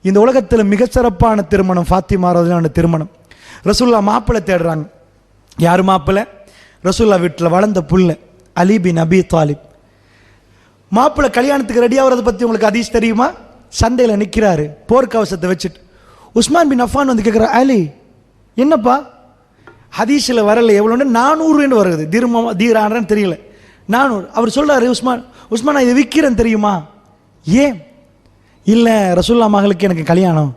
இந்த உலகத்தில் மிக சிறப்பான திருமணம் ஃபாத்திமா ரலியல்லாஹு திருமணம். ரசூலுல்லாஹ் மாப்பிள்ளை தேடுறாங்க. யார் மாப்பிள்ளை? ரசூலுல்லாஹ் வீட்டில் வளர்ந்த புள்ள அலி பின் அபி தாலிப். மாப்பிள்ளை கல்யாணத்துக்கு ரெடி ஆகிறத பற்றி உங்களுக்கு ஹதீஸ் தெரியுமா? சந்தையில் நிற்கிறாரு போர்க்கவசத்தை வச்சுட்டு. உஸ்மான் பின் அஃபான் வந்து கேட்குற, அலி என்னப்பா? ஹதீஸில் வரல, எவ்வளோன்னு 400 வருது, தீரான்னு தெரியல, 400. அவர் சொல்கிறாரு, உஸ்மான் நான் இதை விற்கிறேன் தெரியுமா? ஏன்? இல்லை, ரசூலுல்லாஹ் மகளுக்கு எனக்கு கல்யாணம்,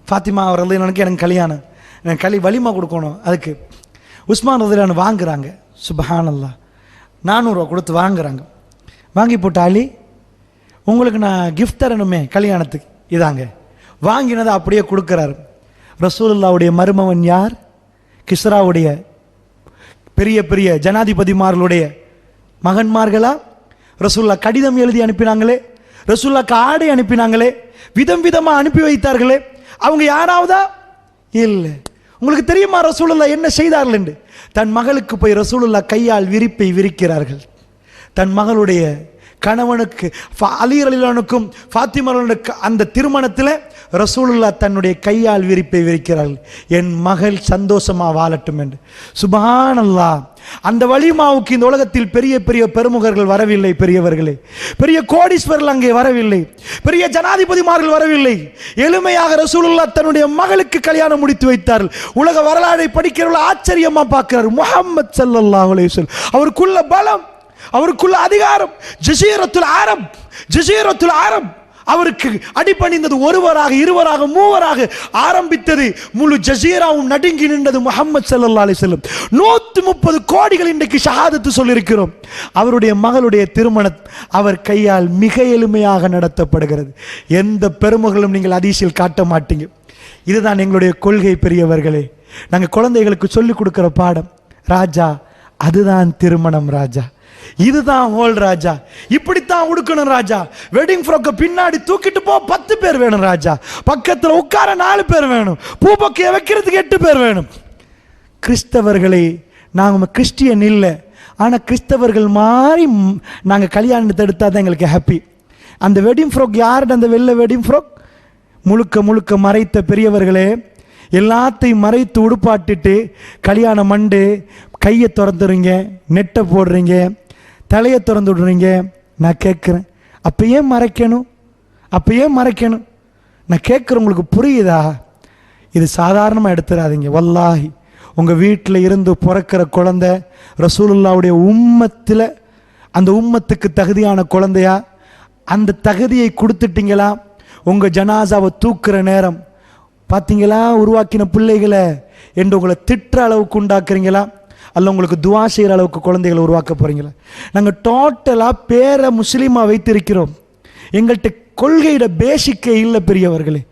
ஃபாத்திமா ரலியல்லாஹு எனக்கு கல்யாணம், எனக்கு வலிமா கொடுக்கணும், அதுக்கு. உஸ்மான் ரலியல்லாஹு வாங்குறாங்க. சுப்ஹானல்லாஹ், 400 ரூபா கொடுத்து வாங்குறாங்க. வாங்கி போட்ட அலி, உங்களுக்கு நான் கிஃப்ட் தரணுமே கல்யாணத்துக்கு, இதாங்க. வாங்கினதை அப்படியே கொடுக்குறாரு. ரசூலுல்லாஹ்வுடைய மருமவன் யார்? கிஸ்ராவுடைய பெரிய பெரிய ஜனாதிபதிமார்களுடைய மகன்மார்களா? ரசூலுல்லாஹ் கடிதம் எழுதி அனுப்பினாங்களே, ரசூலுல்லாஹ்க்கு ஆடை அனுப்பினாங்களே, விதம் விதமாக அனுப்பி வைத்தார்களே, அவங்க யாராவதா? இல்லை. உங்களுக்கு தெரியுமா ரசூலுல்லாஹ் என்ன செய்தார்கள் என்று? தன் மகளுக்கு போய் ரசூலுல்லாஹ் கையால் விரிப்பை விரிக்கிறார்கள். தன் மகளுடைய கணவனுக்கு அலி ரலியல்லாஹுக்கும் ஃபாத்திமா ரலியல்லாஹுக்கும் அந்த திருமணத்தில் ரசூலுல்லாஹ் தன்னுடைய கையால் விரிப்பை விரிக்கிறார்கள், என் மகள் சந்தோஷமா வாழட்டும் என்று. சுப்ஹானல்லாஹ். அந்த வலிமாவுக்கு இந்த உலகத்தில் பெரிய பெரிய பெருமுகர்கள் வரவில்லை, பெரியவர்களே, பெரிய கோடீஸ்வரர்கள் அங்கே வரவில்லை, பெரிய ஜனாதிபதிமார்கள் வரவில்லை. எளிமையாக ரசூலுல்லாஹ் தன்னுடைய மகளுக்கு கல்யாணம் முடித்து வைத்தார்கள். உலக வரலாறை படிக்கிறவர்கள் ஆச்சரியமா பார்க்கிறார். முஹம்மது ஸல்லல்லாஹு அலைஹி வஸல்லம் அவருக்குள்ள பலம், அவருக்குள்ள அதிகாரம், ஜஸீரத்துல் அரப் அவருக்கு அடிபணிந்தது. ஒருவராக, இருவராக, மூவராக ஆரம்பித்தது. முழு ஜஸீராவும் நடுங்கி நின்றது. முஹம்மது ஸல்லல்லாஹு அலைஹி வஸல்லம் 130 கோடிகள் இன்றைக்கு ஷஹாதத்து சொல்லியிருக்கிறோம். அவருடைய மகளுடைய திருமணம் அவர் கையால் மிக எளிமையாக நடத்தப்படுகிறது. எந்த பெருமகளும் நீங்கள் ஹதீஸில் காட்ட மாட்டீங்க. இதுதான் எங்களுடைய கொள்கை பெரியவர்களே. நாங்கள் குழந்தைகளுக்கு சொல்லிக் கொடுக்கிற பாடம். ராஜா, அதுதான் திருமணம் ராஜா, இதுதான் ஹோல் ராஜா, இப்படித்தான் உடுக்கணும் ராஜா. வெட்டிங் ஃப்ராக்க பின்னாடி தூக்கிட்டு போ 10 பேர் வேணும் ராஜா, பக்கத்தில் உட்கார 4 பேர் வேணும், பூ பக்கைய வைக்கிறதுக்கு 8 பேர் வேணும். கிறிஸ்தவர்களை நாங்கள் கிறிஸ்டியன் இல்லை, ஆனால் கிறிஸ்தவர்கள் மாதிரி நாங்கள் கல்யாணத்தை எடுத்தால் தான் எங்களுக்கு ஹாப்பி. அந்த வெட்டிங் ஃப்ராக் யார்டு? அந்த வெள்ளை வெட்டிங் ஃப்ராக் முழுக்க முழுக்க மறைத்த பெரியவர்களே, எல்லாத்தையும் மறைத்து உடுப்பாட்டிட்டு கல்யாணம் மண்டு கையை திறந்துடுறீங்க, நெட்டை போடுறீங்க, தலையை திறந்து விடுறீங்க. நான் கேட்குறேன், அப்போ ஏன் மறைக்கணும்? அப்போ ஏன் மறைக்கணும்? நான் கேட்குறேன், உங்களுக்கு புரியுதா? இது சாதாரணமாக எடுத்துடாதீங்க. வல்லாஹி, உங்கள் வீட்டில் இருந்து பிறக்கிற குழந்தை ரசூலுல்லாவுடைய உம்மத்தில் அந்த உம்மத்துக்கு தகுதியான குழந்தையா? அந்த தகுதியை கொடுத்துட்டீங்களா? உங்கள் ஜனாசாவை தூக்குற நேரம் பார்த்தீங்களா? உருவாக்கின பிள்ளைகளை என்று உங்களை திட்டுற அளவுக்கு உண்டாக்குறீங்களா? அல்ல உங்களுக்கு துவா செய்கிற அளவுக்கு குழந்தைகளை உருவாக்க போகிறீங்களா? நாங்கள் டோட்டலாக பேரை முஸ்லீமாக வைத்திருக்கிறோம். எங்கள்கிட்ட கொள்கையிட பேசிக்கே இல்லை பெரியவர்களே.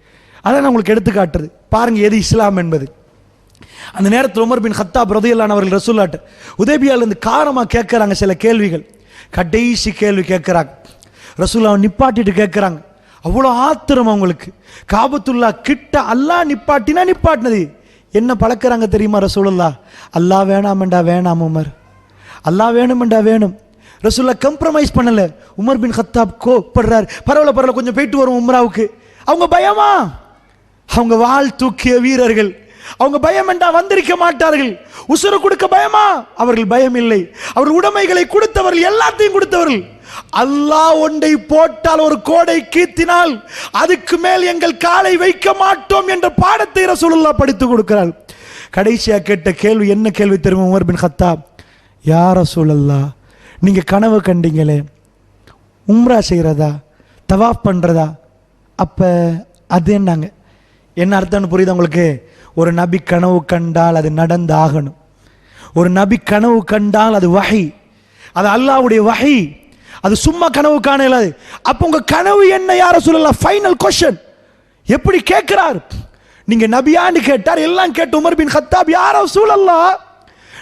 அதை நான் உங்களுக்கு எடுத்து காட்டுறது. பாருங்கள் எது இஸ்லாம் என்பது. அந்த நேரத்தில் உமர் பின் கத்தாப் ரலியல்லாஹு அவர்கள் ரசூலுல்லாஹ்ட்ட உதைபியாவிலிருந்து காரமாக கேட்குறாங்க சில கேள்விகள். கடைசி கேள்வி கேட்குறாங்க. ரசூலுல்லாஹ் நிப்பாட்டிட்டு கேட்குறாங்க. அவ்வளோ ஆத்திரம் அவங்களுக்கு. காபத்துல்லா கிட்ட அல்லாஹ் நிப்பாட்டினது என்ன பழக்கிறாங்க தெரியுமா ரசூலுல்லாஹ்? அல்லாஹ் வேணாமெண்டா வேணாம் உமர், அல்லாஹ் வேணுமெண்டா வேணும். ரசூலுல்லாஹ் கம்ப்ரமைஸ் பண்ணல. உமர் பின் கத்தாப் கோப்படுறார். பரவாயில்ல கொஞ்சம் போயிட்டு வரும் உம்ராவுக்கு. அவங்க பயமா? அவங்க வாள் தூக்கிய வீரர்கள், அவங்க பயம் என்றா வந்திருக்க மாட்டார்கள். உசுறு கொடுக்க பயமா? அவர்கள் பயம் இல்லை. அவர்கள் உடைமைகளை கொடுத்தவர்கள், எல்லாத்தையும் கொடுத்தவர்கள். அல்லாஹ் ஒன்றை போட்டால், ஒரு கோடை கீத்தினால் அதுக்கு மேல் எங்கள் காலை வைக்க மாட்டோம் என்ற பாடத்தை ரசூலுல்லாஹ் படித்து கொடுக்கிறார். கடைசியா கேட்ட கேள்வி என்ன கேள்வி தெரியுமா? உமர் பின் கத்தாப், யா ரசூலல்லாஹ், நீங்க கனவு கண்டீங்களே, உம்ரா செய்யறதா, தவாஃப் பண்றதா, அப்ப அது என்னங்க? என்ன அர்த்தம்னு புரியுது உங்களுக்கு? ஒரு நபி கனவு கண்டால் அது நடந்தாகணும். ஒரு நபி கனவு கண்டால் அது வஹி, அது அல்லாஹ்வுடைய வஹி, அது சும்மா கனவு காணலாது. அப்போ உங்க கனவு என்ன யா ரசூலல்லாஹ்? Final question. எப்படி கேட்கிறார்? நீங்க நபியான்னு கேட்டார். எல்லாம் கேட்டு உமர் பின் கத்தாப், யா ரசூலல்லாஹ்,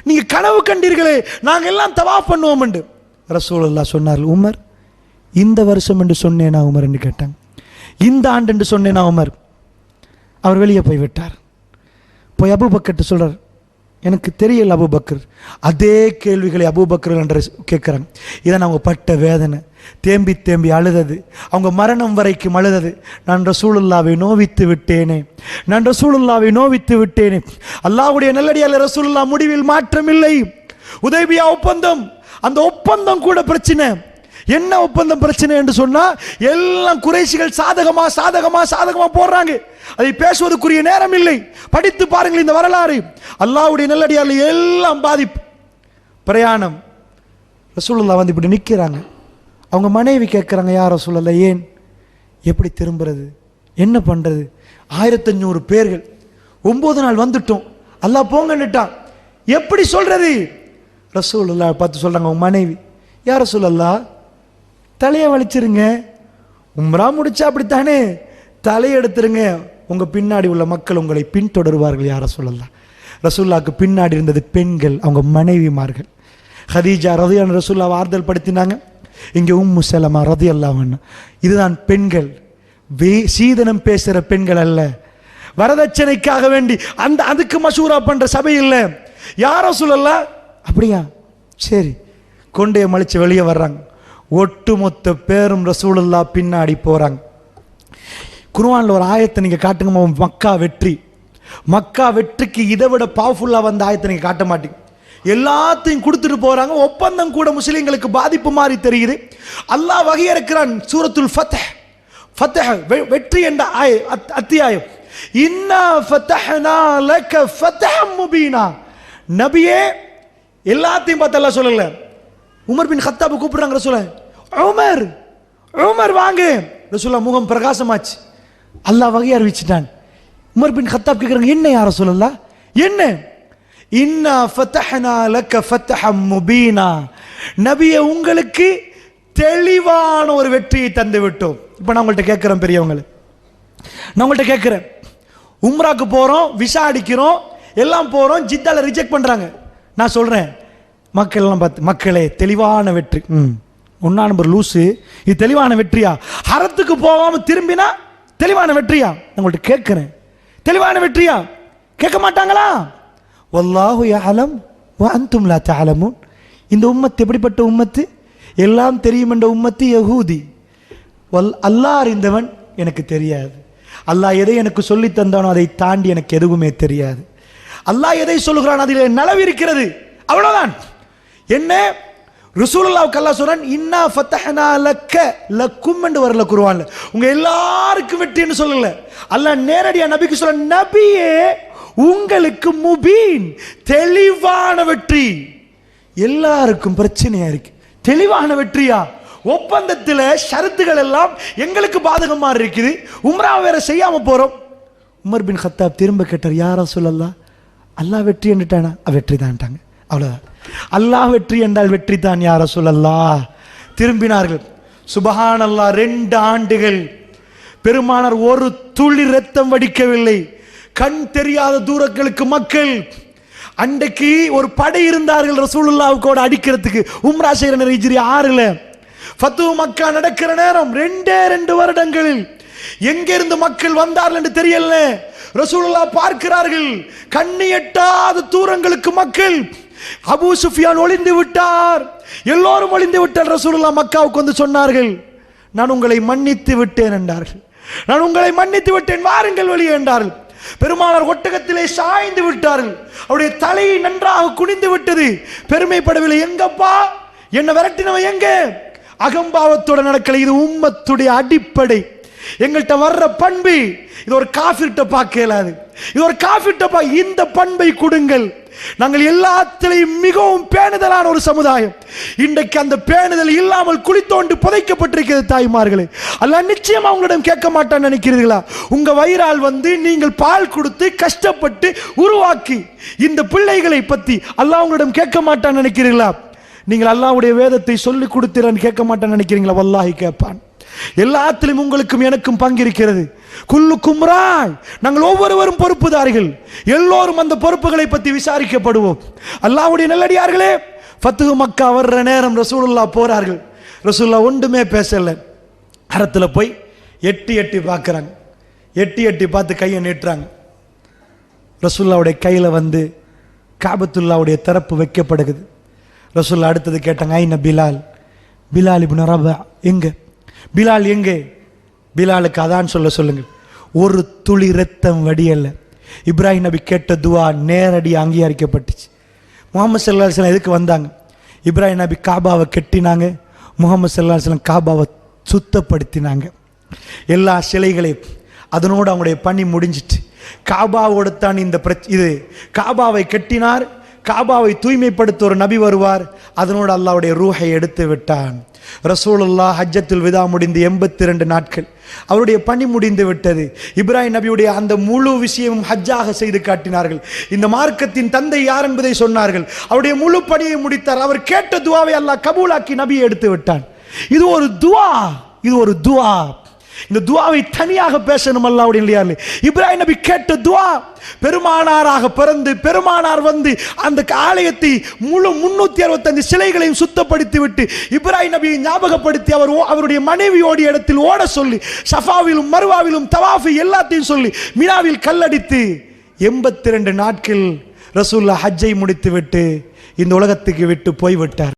நீங்க கனவு கண்டீர்களே, நாங்க எல்லாம் தவாஃப் பண்ணுவோம் என்று. ரசூலுல்லாஹ் சொன்னார், உமர், இந்த வருஷம் என்று சொன்னேனா உமர் என்று கேட்டாங்க. இந்த ஆண்டு என்று சொன்னேனா உமர். அவர் வெளியே போய் விட்டார். போய் அபூபக்கர்ட்ட சொல்றார், எனக்கு தெரியல அபூபக்கர். அதே கேள்விகளை அபூபக்கர் என்று கேட்குறாங்க. இதான் அவங்க பட்ட வேதனை, தேம்பி தேம்பி அழுதது, அவங்க மரணம் வரைக்கும் அழுதது. நான் ரசூலுல்லாவை நோவித்து விட்டேனே, நான் ரசூலுல்லாவை நோவித்து விட்டேனே. அல்லாஹ்வுடைய நல்லடியார் ரசூலுல்லாஹ் முடிவில் மாற்றமில்லை. உதைபியா ஒப்பந்தம், அந்த ஒப்பந்தம் கூட பிரச்சனை. என்ன ஒப்பந்தம் பிரச்சனை என்று சொன்னா, எல்லாம் குறைஷிகள் சாதகமா சாதகமா சாதகமா போடுறாங்க. அதை பேசுவதற்குரிய நேரம் இல்லை. படித்து பாருங்கள் இந்த வரலாறு. அல்லாஹ்வுடைய நல்லடியார்கள் எல்லாம் பாதிப்பு. பிரயாணம், ரசூலுல்லாஹ் வந்து இப்படி நிற்கிறாங்க. அவங்க மனைவி கேட்குறாங்க, யார் ரசூலுல்லாஹ், ஏன், எப்படி திரும்புறது, என்ன பண்ணுறது, 1500 பேர்கள், 9 நாள் வந்துட்டோம், அல்லாஹ் போங்கன்னுட்டான், எப்படி சொல்றது? ரசூலுல்லாஹ் பார்த்து சொல்கிறாங்க அவங்க மனைவி, யார் ரசூலுல்லாஹ், தலையை வலிச்சிருங்க, உம்ரா முடிச்சா அப்படித்தானே, தலையை எடுத்துருங்க, உங்கள் பின்னாடி உள்ள மக்கள் உங்களை பின்தொடருவார்கள். யார் ரசூலுல்லாஹ். ரசூலுல்லாஹ்க்கு பின்னாடி இருந்தது பெண்கள், அவங்க மனைவிமார்கள். ஹதீஜா ரலியல்லாஹு ரசூலுல்லாஹ் ஆறுதல் படுத்தினாங்க. இங்கே உம்மு சலமா ரலியல்லாஹு அன்ஹா. இதுதான் பெண்கள், சீதனம் பேசுகிற பெண்கள் அல்ல, வரதட்சணைக்காக வேண்டி அந்த அதுக்கு மசூரா பண்ற சபை இல்லை. யார் ரசூலுல்லாஹ், அப்படியா, சரி, கொண்டைய மலிச்சு வெளியே வர்றாங்க. ஒட்டுமொத்த பேரும் ரசூலுல்லாஹ் பின்னாடி போறாங்க. குர்ஆன்ல ஒரு ஆயத்தை நீங்க காட்டுங்க, மக்கா வெற்றி. மக்கா வெற்றிக்கு இதை விட பவர்ஃபுல்லா வந்த ஆயத்தை நீங்க காட்ட மாட்டீங்க. எல்லாத்தையும் கொடுத்துட்டு போறாங்க. ஒப்பந்தம் கூட முஸ்லிம்களுக்கு பாதிப்பு மாதிரி தெரியுது. அல்லாஹ் வகை இறக்கிறான். சூரத்துல் ஃபத்ஹ், ஃபத்ஹ் வெற்றி என்ற அத்தியாயம். இன்னா ஃபத்ஹ்னா லக ஃபத்ஹம் முபீனா. நபியே, எல்லாத்தையும் பார்த்து அல்லாஹ் சொல்லல. உமர் பின் கத்தாப் கூப்பிடுறாங்க ரசூலுல்லாஹ், உமர் உமர் வாங்க. ரசூலுல்லாஹ் முகம் பிரகாசமாச்சு. அல்லாஹ் வகை அறிவிச்சிட்டான். உமர் பின் கத்தாப் கேட்குறாங்க, என்ன யார் ரசூலுல்லாஹ், என்ன? இன்னா ஃபத்ஹ்னா லக ஃபத்ஹம் முபீனா. நபியே, உங்களுக்கு தெளிவான ஒரு வெற்றியை தந்து விட்டோம். இப்போ நான் உங்கள்கிட்ட கேட்குறேன், பெரியவங்களை நான் உங்கள்கிட்ட கேட்குறேன், உம்ராக்கு போகிறோம், விசா அடிக்கிறோம், எல்லாம் போகிறோம், ஜித்தால ரிஜெக்ட் பண்ணுறாங்க. நான் சொல்கிறேன், மக்கள் எல்லாம் பார்த்து, மக்களே தெளிவான வெற்றி. ஒன்னா நம்பர் லூசு, இது தெளிவான வெற்றியா? ஹரத்துக்கு போகாமல் திரும்பினா தெளிவான வெற்றியா? நான் உங்கள்கிட்ட கேட்குறேன், தெளிவான வெற்றியா? கேட்க மாட்டாங்களா? வல்லாஹு யஅலம் வ அன்தும் லா தஅலமூன். இந்த உம்மத்து எப்படிப்பட்ட உம்மத்து? எல்லாம் தெரியும் என்ற உம்மத்து யஹூதி. அல்லாஹ் அறிந்தவன், எனக்கு தெரியாது. அல்லாஹ் எதை எனக்கு சொல்லி தந்தானோ அதை தாண்டி எனக்கு எதுவுமே தெரியாது. அல்லாஹ் எதை சொல்லுகிறான் அதில் நலவு இருக்கிறது, அவ்வளவுதான். என்ன ரசூலுல்லாஹ்வுக்கு அல்லாஹ் சொல்றான், இன்னா ஃபத்ஹ்னா லக்க லக்கும் என்று வரல குர்ஆன்ல. உங்க எல்லாருக்கும் வெற்றின்னு சொல்லல. அல்லாஹ் நேரடியா நபிக்கு சொல்ற, நபியே உங்களுக்கு முபீன், தெளிவான வெற்றி. எல்லாருக்கும் பிரச்சனையா இருக்கு, தெளிவான வெற்றியா? ஒப்பந்தத்தில் ஷரத்துகள் எல்லாம் எங்களுக்கு பாதகமா இருக்குது, உம்ரா வேற செய்யாம போறோம். உமர் பின் கத்தாப் திரும்ப கேட்டார், யார் ரசூலுல்லாஹ், அல்லாஹ் வெற்றி என்றானா? வெற்றி தான்ட்டாங்க, அவ்வளவுதான். அல்லாஹ் வெற்றி என்றால் வெற்றி தான் யார் ரசூலுல்லாஹ். திரும்பினார்கள். சுபஹானல்லாஹ், 2 ஆண்டுகள் பெருமானார் ஒரு துளி ரத்தம் வடிக்கவில்லை. கண் தெரியாத தூரங்களுக்கு மக்கள். அன்றைக்கு ஒரு படை இருந்தார்கள் ரசூலுல்லாஹ்வோட அடிக்கிறதுக்கு. உம்ரா செய்கிற நேரம் ஹிஜ்ரி 6ல் ஃபத்து மக்கா நடக்கிற நேரம் 2 வருடங்களில் எங்கிருந்து மக்கள் வந்தார்கள் என்று தெரியல. ரசூலுல்லாஹ் பார்க்கிறார்கள், கண்ணி எட்டாத தூரங்களுக்கு மக்கள். அபூ சுஃபியான் ஒளிந்து விட்டார், எல்லோரும் ஒளிந்து விட்டார். ரசூலுல்லாஹ் மக்காவுக்கு வந்து சொன்னார்கள், நான் உங்களை மன்னித்து விட்டேன் என்றார்கள். நான் உங்களை மன்னித்து விட்டேன், வாருங்கள் வெளியே என்றார்கள். பெருமானார் ஒட்டகத்திலே சாய்ந்து விட்டார்கள். அவருடைய தலை நன்றாக குனிந்து விட்டது. பெருமைப்படவில்லை. எங்கப்பா, என்ன விரட்டினவன் எங்க? அகம்பாவத்தோட நடக்கல. இது உம்மத்துடைய அடிப்படை. எங்கள்கிட்ட வர்ற பண்பு இது ஒரு காஃபிர்ட்ட பார்க்க இயலாது. இது ஒரு காஃபிர்ட்ட இந்த பண்பை கொடுங்கள். நாங்கள் எல்லாத்திலையும் மிகவும் பேணுதலான ஒரு சமுதாயம். இன்றைக்கு அந்த பேணுதல் இல்லாமல் குளித்தோண்டு புதைக்கப்பட்டிருக்கிறது தாய்மார்களே. அல்லாஹ் நிச்சயமா உங்களிடம் கேட்க மாட்டான்னு நினைக்கிறீர்களா? உங்க வயிறால் வந்து நீங்கள் பால் கொடுத்து கஷ்டப்பட்டு உருவாக்கி இந்த பிள்ளைகளை பத்தி அல்லாஹ் உங்களிடம் கேட்க மாட்டான்னு நினைக்கிறீர்களா? நீங்கள் அல்லாஹ்வுடைய வேதத்தை சொல்லி கொடுத்தீரன்னு கேட்க மாட்டான்னு நினைக்கிறீங்களா? வல்லாஹி கேட்பான். எல்லாத்திலும் உங்களுக்கும் எனக்கும் பங்கிருக்கிறது. குல்லுக்கும் ராய், நாங்கள் ஒவ்வொருவரும் பொறுப்புதாரிகள். எல்லோரும் அந்த பொறுப்புகளை பற்றி விசாரிக்கப்படுவோம். அல்லாஹ்வுடைய நல்லடியார்களே, ஃபத்ஹு மக்கா வர்ற நேரம் ரசூலுல்லாஹ் போறார்கள். ரசூலுல்லாஹ் ஒன்றுமே பேசல. அரத்தில் போய் எட்டி எட்டி பார்க்குறாங்க. எட்டி எட்டி பார்த்து கையை நீட்டுறாங்க. ரசூலுல்லாஹ்வுடைய கையில் வந்து காபத்துல்லாவுடைய திறப்பு வைக்கப்படுகிறது. ரசூலுல்லாஹ் அடுத்தது கேட்டாங்க, ஐன பிலால், பிலால் இப்னு ரபா எங்க, பிலால் எங்கே? பிலாலுக்கு அதான் சொல்லுங்கள். ஒரு துளி ரத்தம் வடியல்ல. இப்ராஹிம் நபி கேட்ட துவா நேரடி அங்கீகரிக்கப்பட்டுச்சு. முகமது ஸல்லல்லாஹு அலைஹி வஸல்லம் எதுக்கு வந்தாங்க? இப்ராஹிம் நபி காபாவை கட்டினாங்க, முகமது ஸல்லல்லாஹு அலைஹி வஸல்லம் காபாவை சுத்தப்படுத்தினாங்க. எல்லா சிலைகளையும் அதனோடு அவங்களுடைய பணி முடிஞ்சிட்டு காபாவோடு தான் இது காபாவை கட்டினார். காபாவை தூய்மைப்படுத்த ஒரு நபி வருவார், அதனோடு அல்லாஹ்வுடைய ரூஹை எடுத்து விட்டான். ரசூலுல்லாஹ் ஹஜ்ஜத்துல் விதா முடிந்து 82 நாட்கள் அவருடைய பணி முடிந்து விட்டது. இப்ராஹிம் நபியுடைய அந்த முழு விஷயமும் ஹஜ்ஜாக செய்து காட்டினார்கள். இந்த மார்க்கத்தின் தந்தை யார் என்பதை சொன்னார்கள். அவருடைய முழு பணியை முடித்தார். அவர் கேட்ட துவாவை அல்லாஹ் கபூலாக்கி நபியை எடுத்து விட்டான். இது ஒரு துவா, இது ஒரு துவா. இந்த துவாவை தனியாக பேசணும் அல்லாஹ்வுடைய இல்லையா? இப்ராஹிம் நபி கேட்ட துவா, பெருமானாராக பிறந்து பெருமானார் வந்து அந்த ஆலயத்தை முழு 365 சிலைகளையும் சுத்தப்படுத்தி விட்டு இப்ராஹிம் நபியை ஞாபகப்படுத்தி அவருடைய மனைவியோடைய இடத்தில் ஓட சொல்லி சஃபாவிலும் மர்வாவிலும் தவாஃபி எல்லாத்தையும் சொல்லி மினாவில் கல்லடித்து 82 நாட்கள் ரசூலுல்லாஹ் ஹஜ்ஜை முடித்து விட்டு இந்த உலகத்துக்கு விட்டு போய்விட்டார்.